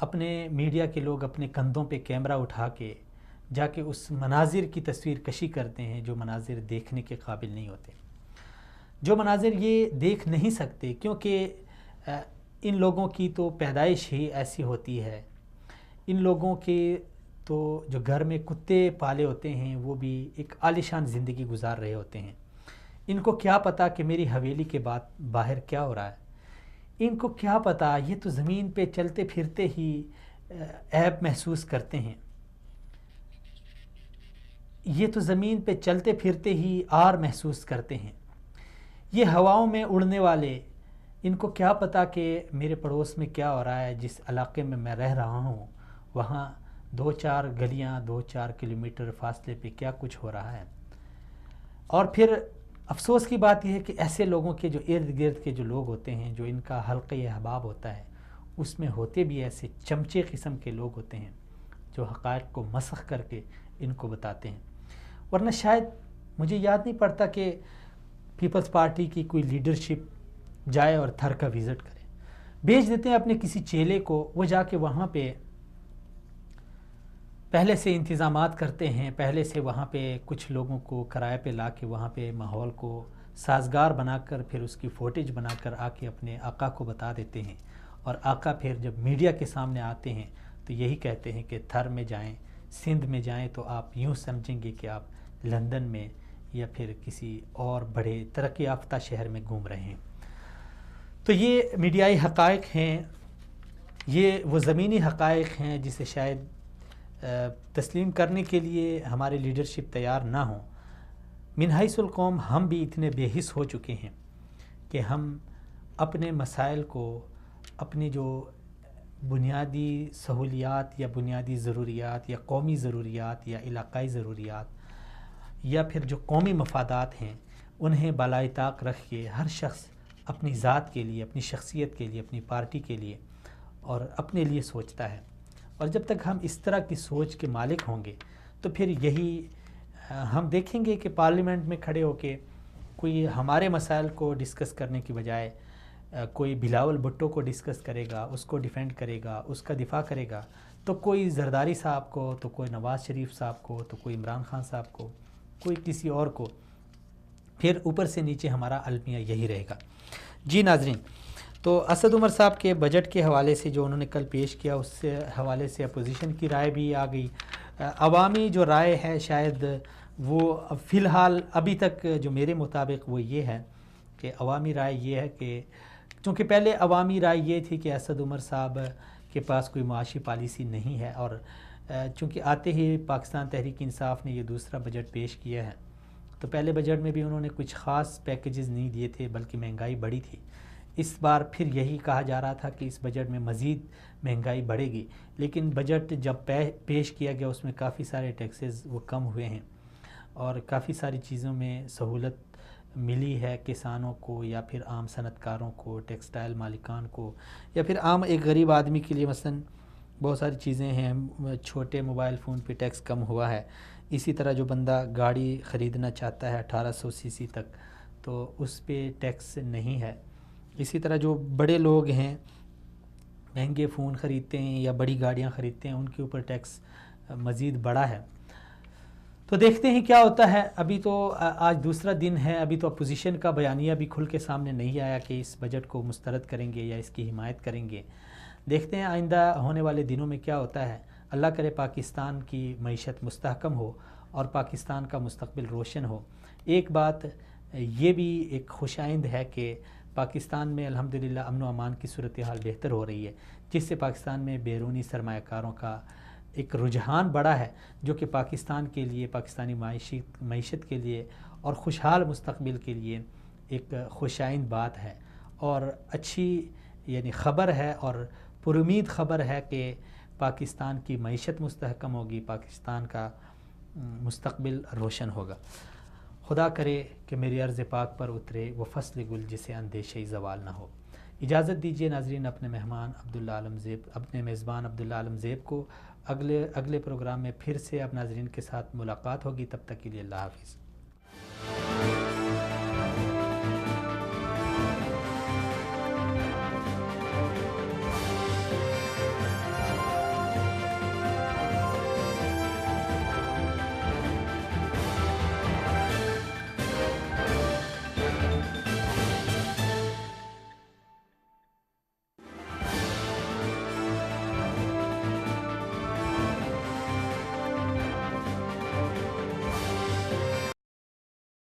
اپنے میڈیا کے لوگ اپنے کندھوں پہ کیمرہ اٹھا کے جا کے اس مناظر کی تصویر کشی کرتے ہیں جو مناظر دیکھنے کے قابل نہیں ہوتے، جو مناظر یہ دیکھ نہیں سکتے، کیونکہ ان لوگوں کی تو پیدائش ہی ایسی ہوتی ہے. ان لوگوں کے تو جو گھر میں کتے پالے ہوتے ہیں وہ بھی ایک عالیشان زندگی گزار رہے ہوتے ہیں. ان کو کیا پتا کہ میری حویلی کے بعد باہر کیا ہو رہا ہے، ان کو کیا پتا، یہ تو زمین پہ چلتے پھرتے ہی عیب محسوس کرتے ہیں، یہ تو زمین پہ چلتے پھرتے ہی آر محسوس کرتے ہیں. یہ ہواؤں میں اڑنے والے، ان کو کیا پتا کہ میرے پڑوس میں کیا ہو رہا ہے، جس علاقے میں میں رہ رہا ہوں وہاں 2-4 گلیاں 2-4 کلومیٹر فاصلے پہ کیا کچھ ہو رہا ہے. اور پھر افسوس کی بات یہ ہے کہ ایسے لوگوں کے جو ارد گرد کے جو لوگ ہوتے ہیں، جو ان کا حلقہ احباب ہوتا ہے، اس میں ہوتے بھی ایسے چمچے قسم کے لوگ ہوتے ہیں جو حقائق کو مسخ کر کے ان کو بتاتے ہیں. ورنہ شاید مجھے یاد نہیں پڑتا کہ پیپلز پارٹی کی کوئی لیڈرشپ جائے اور تھر کا وزٹ کرے. بھیج دیتے ہیں اپنے کسی چیلے کو، وہ جا کے وہاں پہ پہلے سے انتظامات کرتے ہیں، پہلے سے وہاں پہ کچھ لوگوں کو کرائے پہ لا کے وہاں پہ ماحول کو سازگار بنا کر پھر اس کی فوٹیج بنا کر آ کے اپنے آقا کو بتا دیتے ہیں. اور آقا پھر جب میڈیا کے سامنے آتے ہیں تو یہی کہتے ہیں کہ تھر میں جائیں، سندھ میں جائیں تو آپ یوں سمجھیں گے کہ آپ لندن میں یا پھر کسی اور بڑے ترقی یافتہ شہر میں گھوم رہے ہیں. تو یہ میڈیائی حقائق ہیں، یہ وہ زمینی حقائق ہیں جسے شاید تسلیم کرنے کے لیے ہماری لیڈرشپ تیار نہ ہوں. من حیث القوم ہم بھی اتنے بے حس ہو چکے ہیں کہ ہم اپنے مسائل کو، اپنی جو بنیادی سہولیات یا بنیادی ضروریات یا قومی ضروریات یا علاقائی ضروریات یا پھر جو قومی مفادات ہیں، انہیں بالائے طاق رکھ کے ہر شخص اپنی ذات کے لیے، اپنی شخصیت کے لیے، اپنی پارٹی کے لیے اور اپنے لیے سوچتا ہے. اور جب تک ہم اس طرح کی سوچ کے مالک ہوں گے تو پھر یہی ہم دیکھیں گے کہ پارلیمنٹ میں کھڑے ہو کے کوئی ہمارے مسائل کو ڈسکس کرنے کی بجائے کوئی بلاول بھٹو کو ڈسکس کرے گا، اس کو ڈیفینڈ کرے گا، اس کا دفاع کرے گا، تو کوئی زرداری صاحب کو، تو کوئی نواز شریف صاحب کو، تو کوئی عمران خان صاحب کو، کوئی کسی اور کو. پھر اوپر سے نیچے ہمارا المیہ یہی رہے گا. جی ناظرین، تو اسد عمر صاحب کے بجٹ کے حوالے سے جو انہوں نے کل پیش کیا، اس سے حوالے سے اپوزیشن کی رائے بھی آ گئی. عوامی جو رائے ہے شاید وہ فی الحال ابھی تک جو میرے مطابق وہ یہ ہے کہ عوامی رائے یہ ہے کہ چونکہ پہلے عوامی رائے یہ تھی کہ اسد عمر صاحب کے پاس کوئی معاشی پالیسی نہیں ہے، اور چونکہ آتے ہی پاکستان تحریک انصاف نے یہ دوسرا بجٹ پیش کیا ہے، تو پہلے بجٹ میں بھی انہوں نے کچھ خاص پیکیجز نہیں دیے تھے بلکہ مہنگائی بڑھی تھی. اس بار پھر یہی کہا جا رہا تھا کہ اس بجٹ میں مزید مہنگائی بڑھے گی، لیکن بجٹ جب پیش کیا گیا اس میں کافی سارے ٹیکسز وہ کم ہوئے ہیں اور کافی ساری چیزوں میں سہولت ملی ہے کسانوں کو یا پھر عام صنعت کاروں کو، ٹیکسٹائل مالکان کو، یا پھر عام ایک غریب آدمی کے لیے مثلا بہت ساری چیزیں ہیں. چھوٹے موبائل فون پہ ٹیکس کم ہوا ہے. اسی طرح جو بندہ گاڑی خریدنا چاہتا ہے 1800 cc تک تو اس پہ ٹیکس نہیں ہے. اسی طرح جو بڑے لوگ ہیں مہنگے فون خریدتے ہیں یا بڑی گاڑیاں خریدتے ہیں ان کے اوپر ٹیکس مزید بڑا ہے. تو دیکھتے ہیں کیا ہوتا ہے. ابھی تو آج دوسرا دن ہے، ابھی تو اپوزیشن کا بیانیہ بھی کھل کے سامنے نہیں آیا کہ اس بجٹ کو مسترد کریں گے یا اس کی حمایت کریں گے. دیکھتے ہیں آئندہ ہونے والے دنوں میں کیا ہوتا ہے. اللہ کرے پاکستان کی معیشت مستحکم ہو اور پاکستان کا مستقبل روشن ہو. ایک بات یہ بھی ایک خوش آئند ہے کہ پاکستان میں الحمدللہ امن و امان کی صورتحال بہتر ہو رہی ہے، جس سے پاکستان میں بیرونی سرمایہ کاروں کا ایک رجحان بڑا ہے، جو کہ پاکستان کے لیے، پاکستانی معیشت کے لیے اور خوشحال مستقبل کے لیے ایک خوش آئند بات ہے اور اچھی یعنی خبر ہے اور پر امید خبر ہے کہ پاکستان کی معیشت مستحکم ہوگی، پاکستان کا مستقبل روشن ہوگا. خدا کرے کہ میری عرض پاک پر اترے وہ فصل گل جسے اندیشہ زوال نہ ہو. اجازت دیجیے ناظرین اپنے مہمان عبداللہ عالم زیب، اپنے میزبان عبداللہ عالم زیب کو اگلے پروگرام میں پھر سے اب ناظرین کے ساتھ ملاقات ہوگی. تب تک کے لیے اللہ حافظ.